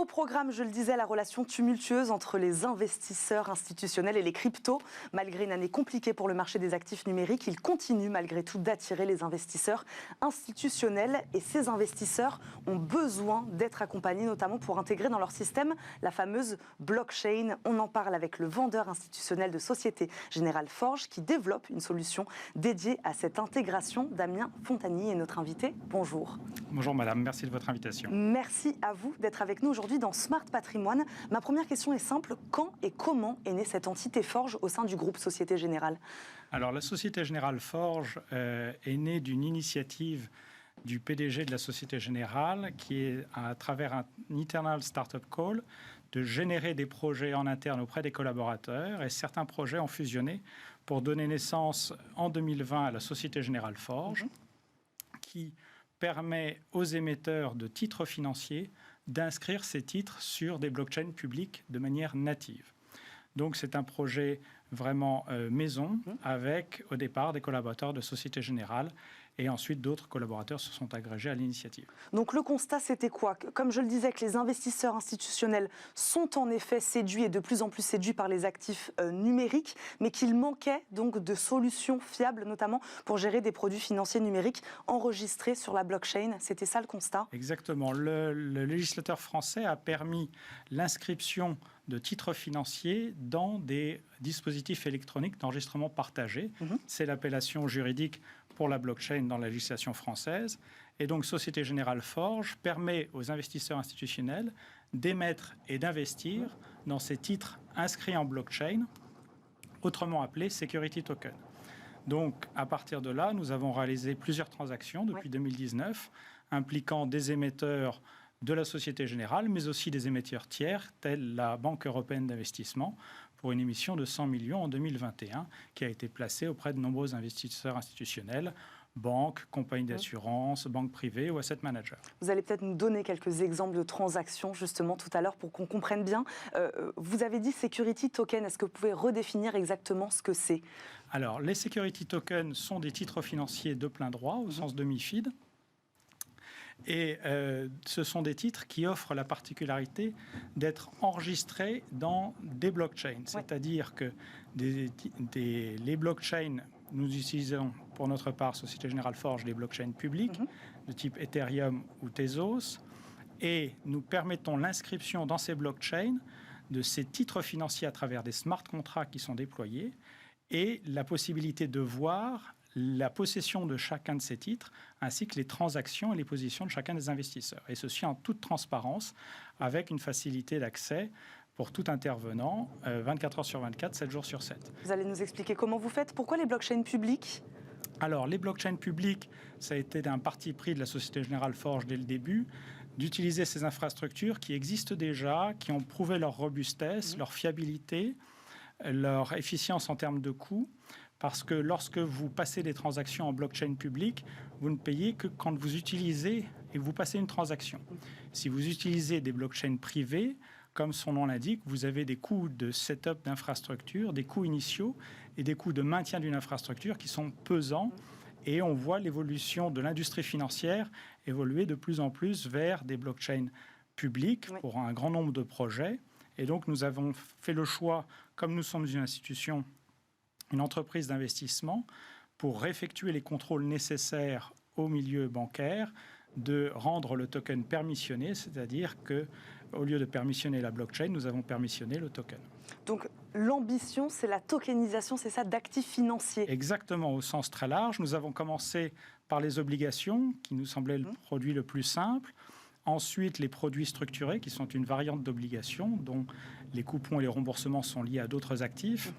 Au programme, je le disais, la relation tumultueuse entre les investisseurs institutionnels et les cryptos. Malgré une année compliquée pour le marché des actifs numériques, il continue malgré tout d'attirer les investisseurs institutionnels. Et ces investisseurs ont besoin d'être accompagnés, notamment pour intégrer dans leur système la fameuse blockchain. On en parle avec le vendeur institutionnel de Société Générale Forge qui développe une solution dédiée à cette intégration. Damien Fontagny est notre invité. Bonjour. Bonjour madame, merci de votre invitation. Merci à vous d'être avec nous aujourd'hui dans Smart Patrimoine. Ma première question est simple. Quand et comment est née cette entité Forge au sein du groupe Société Générale ? Alors la Société Générale Forge est née d'une initiative du PDG de la Société Générale qui est, à travers un Internal Startup Call, de générer des projets en interne auprès des collaborateurs, et certains projets ont fusionné pour donner naissance en 2020 à la Société Générale Forge, qui permet aux émetteurs de titres financiers d'inscrire ces titres sur des blockchains publiques de manière native. Donc c'est un projet vraiment maison avec au départ des collaborateurs de Société Générale et ensuite d'autres collaborateurs se sont agrégés à l'initiative. Donc le constat c'était quoi ? Comme je le disais, que les investisseurs institutionnels sont en effet séduits et de plus en plus séduits par les actifs numériques, mais qu'il manquait donc de solutions fiables, notamment pour gérer des produits financiers numériques enregistrés sur la blockchain. C'était ça le constat ? Exactement. Le législateur français a permis l'inscription de titres financiers dans des dispositifs électroniques d'enregistrement partagé. C'est l'appellation juridique pour la blockchain dans la législation française. Et donc, Société Générale Forge permet aux investisseurs institutionnels d'émettre et d'investir dans ces titres inscrits en blockchain, autrement appelés security tokens. Donc, à partir de là, nous avons réalisé plusieurs transactions depuis 2019, impliquant des émetteurs de la Société Générale, mais aussi des émetteurs tiers, tels la Banque européenne d'investissement, pour une émission de 100 millions en 2021, qui a été placée auprès de nombreux investisseurs institutionnels, banques, compagnies d'assurance, banques privées ou asset managers. Vous allez peut-être nous donner quelques exemples de transactions, justement, tout à l'heure, pour qu'on comprenne bien. Vous avez dit security token. Est-ce que vous pouvez redéfinir exactement ce que c'est ? Alors, les security tokens sont des titres financiers de plein droit, au sens de MiFID. Et ce sont des titres qui offrent la particularité d'être enregistrés dans des blockchains. C'est-à-dire que les blockchains, nous utilisons pour notre part, Société Générale Forge, des blockchains publiques de type Ethereum ou Tezos. Et nous permettons l'inscription dans ces blockchains de ces titres financiers à travers des smart contracts qui sont déployés et la possibilité de voir la possession de chacun de ces titres, ainsi que les transactions et les positions de chacun des investisseurs. Et ceci en toute transparence, avec une facilité d'accès pour tout intervenant, 24 heures sur 24, 7 jours sur 7. Vous allez nous expliquer comment vous faites ? Pourquoi les blockchains publiques ? Alors, les blockchains publiques, ça a été un parti pris de la Société Générale Forge dès le début, d'utiliser ces infrastructures qui existent déjà, qui ont prouvé leur robustesse, leur fiabilité, leur efficience en termes de coûts, parce que lorsque vous passez des transactions en blockchain publique, vous ne payez que quand vous utilisez et vous passez une transaction. Si vous utilisez des blockchains privées, comme son nom l'indique, vous avez des coûts de setup d'infrastructure, des coûts initiaux et des coûts de maintien d'une infrastructure qui sont pesants. Et on voit l'évolution de l'industrie financière évoluer de plus en plus vers des blockchains publiques pour un grand nombre de projets. Et donc, nous avons fait le choix, comme nous sommes une institution, une entreprise d'investissement, pour effectuer les contrôles nécessaires au milieu bancaire, de rendre le token permissionné, c'est-à-dire qu'au lieu de permissionner la blockchain, nous avons permissionné le token. Donc l'ambition, c'est la tokenisation, c'est ça, d'actifs financiers ? Exactement, au sens très large. Nous avons commencé par les obligations, qui nous semblait le produit le plus simple. Ensuite, les produits structurés, qui sont une variante d'obligation, dont les coupons et les remboursements sont liés à d'autres actifs.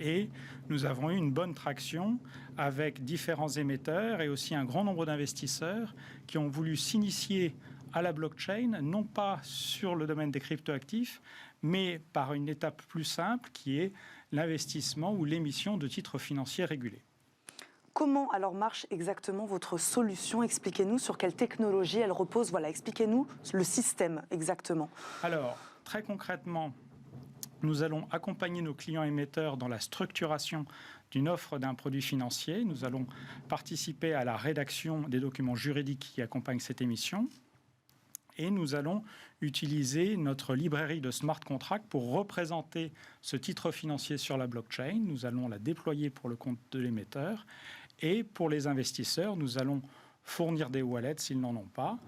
Et nous avons eu une bonne traction avec différents émetteurs et aussi un grand nombre d'investisseurs qui ont voulu s'initier à la blockchain, non pas sur le domaine des cryptoactifs, mais par une étape plus simple qui est l'investissement ou l'émission de titres financiers régulés. Comment alors marche exactement votre solution ? Expliquez-nous sur quelle technologie elle repose. Voilà, expliquez-nous le système exactement. Alors, très concrètement, nous allons accompagner nos clients émetteurs dans la structuration d'une offre d'un produit financier. Nous allons participer à la rédaction des documents juridiques qui accompagnent cette émission. et nous allons utiliser notre librairie de smart contracts pour représenter ce titre financier sur la blockchain. Nous allons la déployer pour le compte de l'émetteur. Et pour les investisseurs, nous allons fournir des wallets s'ils n'en ont pas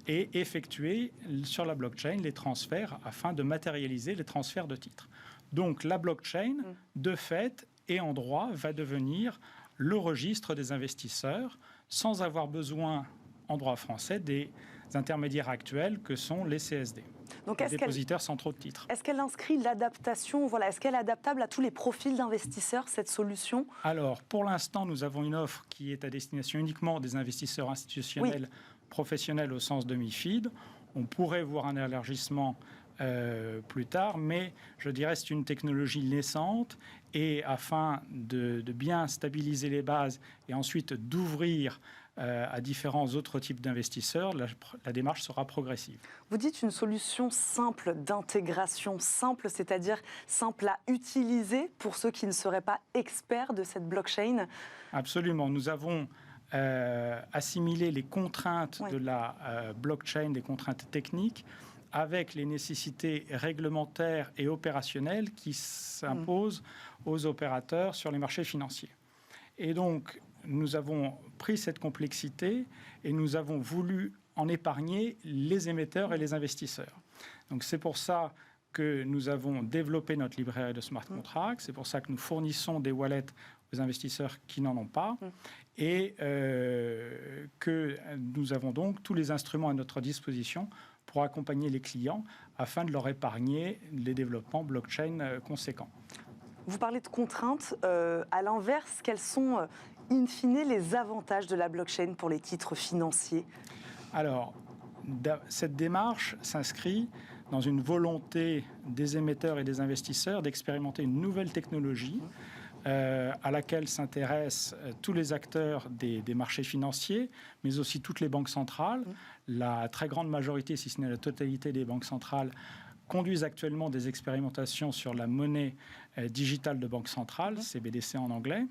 et effectuer sur la blockchain les transferts afin de matérialiser les transferts de titres. Donc la blockchain, de fait et en droit, va devenir le registre des investisseurs sans avoir besoin, en droit français, des intermédiaires actuels que sont les CSD, donc, les dépositaires centraux de titres. Est-ce qu'elle inscrit l'adaptation, voilà, est-ce qu'elle est adaptable à tous les profils d'investisseurs, cette solution? Alors, pour l'instant, nous avons une offre qui est à destination uniquement des investisseurs institutionnels, professionnels au sens de MiFID. On pourrait voir un élargissement plus tard, mais je dirais que c'est une technologie naissante et afin de bien stabiliser les bases et ensuite d'ouvrir à différents autres types d'investisseurs, la démarche sera progressive. Vous dites une solution simple d'intégration, simple, c'est-à-dire simple à utiliser pour ceux qui ne seraient pas experts de cette blockchain? Absolument. Nous avons assimilé les contraintes de la blockchain, des contraintes techniques, avec les nécessités réglementaires et opérationnelles qui s'imposent aux opérateurs sur les marchés financiers. Et donc, nous avons pris cette complexité et nous avons voulu en épargner les émetteurs et les investisseurs. Donc, c'est pour ça que nous avons développé notre librairie de smart contracts, c'est pour ça que nous fournissons des wallets aux investisseurs qui n'en ont pas, et que nous avons donc tous les instruments à notre disposition pour accompagner les clients afin de leur épargner les développements blockchain conséquents. Vous parlez de contraintes. À l'inverse, quels sont, in fine, les avantages de la blockchain pour les titres financiers? Alors, cette démarche s'inscrit dans une volonté des émetteurs et des investisseurs d'expérimenter une nouvelle technologie à laquelle s'intéressent tous les acteurs des marchés financiers, mais aussi toutes les banques centrales. La très grande majorité, si ce n'est la totalité des banques centrales, conduisent actuellement des expérimentations sur la monnaie digitale de banque centrale, CBDC en anglais.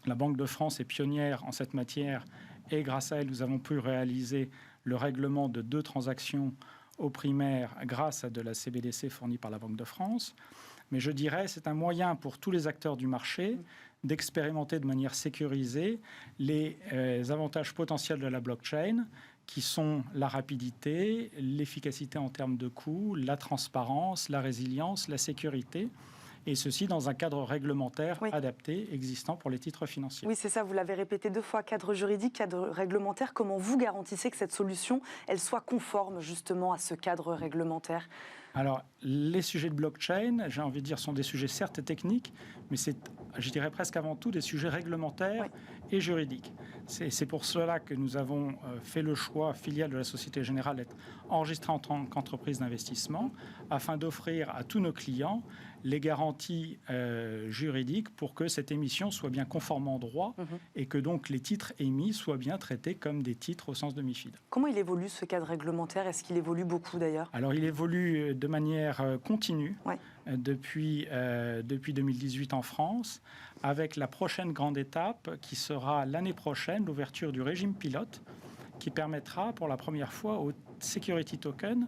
La Banque de France est pionnière en cette matière et grâce à elle, nous avons pu réaliser le règlement de 2 transactions au primaire grâce à de la CBDC fournie par la Banque de France. Mais je dirais c'est un moyen pour tous les acteurs du marché d'expérimenter de manière sécurisée les avantages potentiels de la blockchain, qui sont la rapidité, l'efficacité en termes de coûts, la transparence, la résilience, la sécurité, et ceci dans un cadre réglementaire adapté, existant pour les titres financiers. Oui, c'est ça, vous l'avez répété 2 fois, cadre juridique, cadre réglementaire. Comment vous garantissez que cette solution, elle soit conforme justement à ce cadre réglementaire? Alors, les sujets de blockchain, j'ai envie de dire, sont des sujets certes techniques, mais c'est, je dirais presque avant tout, des sujets réglementaires et juridiques. C'est pour cela que nous avons fait le choix, filiale de la Société Générale, d'être enregistrée en tant qu'entreprise d'investissement, afin d'offrir à tous nos clients les garanties juridiques pour que cette émission soit bien conforme en droit et que donc les titres émis soient bien traités comme des titres au sens de MiFID. Comment il évolue ce cadre réglementaire? Est-ce qu'il évolue beaucoup d'ailleurs? Alors il évolue de manière continue depuis 2018 en France, avec la prochaine grande étape qui sera l'année prochaine l'ouverture du régime pilote qui permettra pour la première fois aux security tokens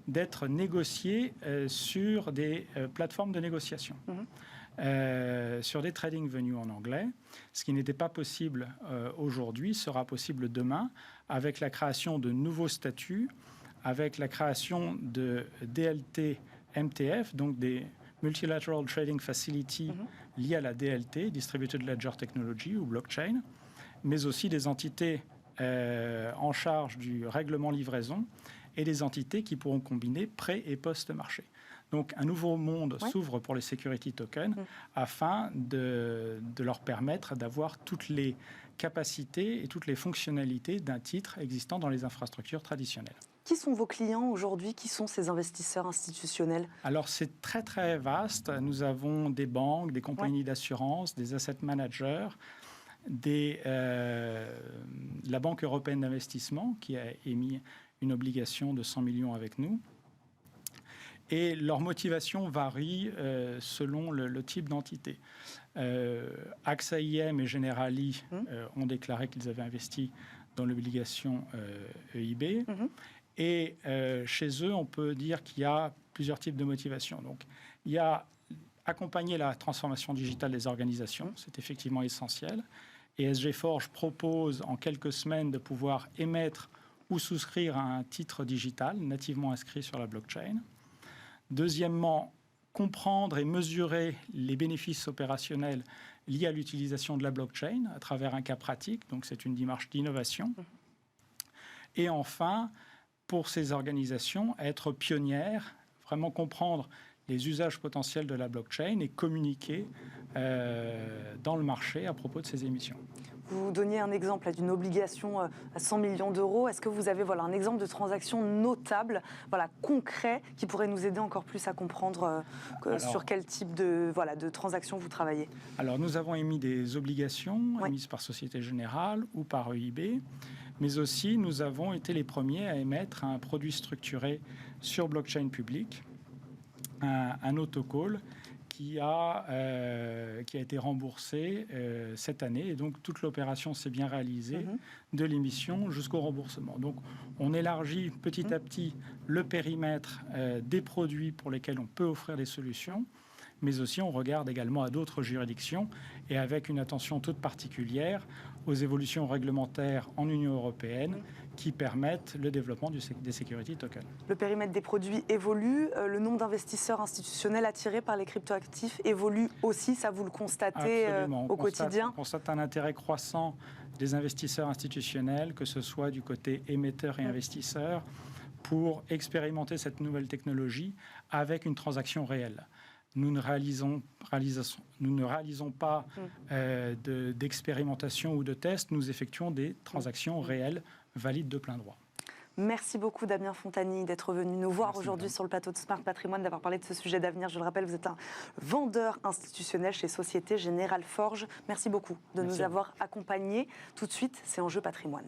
d'être négociés sur des plateformes de négociation, sur des trading venues en anglais. Ce qui n'était pas possible aujourd'hui sera possible demain avec la création de nouveaux statuts, avec la création de DLT MTF, donc des Multilateral Trading Facility liées à la DLT, Distributed Ledger Technology ou blockchain, mais aussi des entités en charge du règlement livraison et des entités qui pourront combiner pré- et post-marché. Donc un nouveau monde s'ouvre pour les security tokens afin de leur permettre d'avoir toutes les capacités et toutes les fonctionnalités d'un titre existant dans les infrastructures traditionnelles. Qui sont vos clients aujourd'hui? Qui sont ces investisseurs institutionnels? Alors c'est très très vaste. Nous avons des banques, des compagnies d'assurance, des asset managers, la Banque européenne d'investissement qui a émis une obligation de 100 millions avec nous. Et leur motivation varie selon le type d'entité. AXA IM et Generali ont déclaré qu'ils avaient investi dans l'obligation EIB. Et chez eux, on peut dire qu'il y a plusieurs types de motivations. Donc, il y a accompagner la transformation digitale des organisations, c'est effectivement essentiel. Et SG Forge propose en quelques semaines de pouvoir émettre ou souscrire à un titre digital nativement inscrit sur la blockchain. Deuxièmement, comprendre et mesurer les bénéfices opérationnels liés à l'utilisation de la blockchain à travers un cas pratique. Donc, c'est une démarche d'innovation. Et enfin, pour ces organisations, être pionnières, vraiment comprendre les usages potentiels de la blockchain et communiquer dans le marché à propos de ces émissions. Vous donniez un exemple d'une obligation à 100 millions d'euros. Est-ce que vous avez un exemple de transaction notable, concret, qui pourrait nous aider encore plus à comprendre sur quel type de transaction vous travaillez? Alors, nous avons émis des obligations émises par Société Générale ou par EIB, mais aussi nous avons été les premiers à émettre un produit structuré sur blockchain public, un autocall qui a été remboursé cette année. Et donc, toute l'opération s'est bien réalisée, de l'émission jusqu'au remboursement. Donc, on élargit petit à petit le périmètre des produits pour lesquels on peut offrir des solutions, mais aussi on regarde également à d'autres juridictions et avec une attention toute particulière aux évolutions réglementaires en Union européenne qui permettent le développement des security tokens. Le périmètre des produits évolue, le nombre d'investisseurs institutionnels attirés par les cryptoactifs évolue aussi, ça vous le constatez au quotidien? On constate un intérêt croissant des investisseurs institutionnels, que ce soit du côté émetteurs et investisseurs, pour expérimenter cette nouvelle technologie avec une transaction réelle. Nous ne réalisons pas d'expérimentation ou de tests, nous effectuons des transactions réelles, valides de plein droit. Merci beaucoup Damien Fontani d'être venu nous voir aujourd'hui sur le plateau de Smart Patrimoine, d'avoir parlé de ce sujet d'avenir. Je le rappelle, vous êtes un vendeur institutionnel chez Société Générale Forge. Merci beaucoup de nous avoir accompagnés. Tout de suite, c'est Enjeu Patrimoine.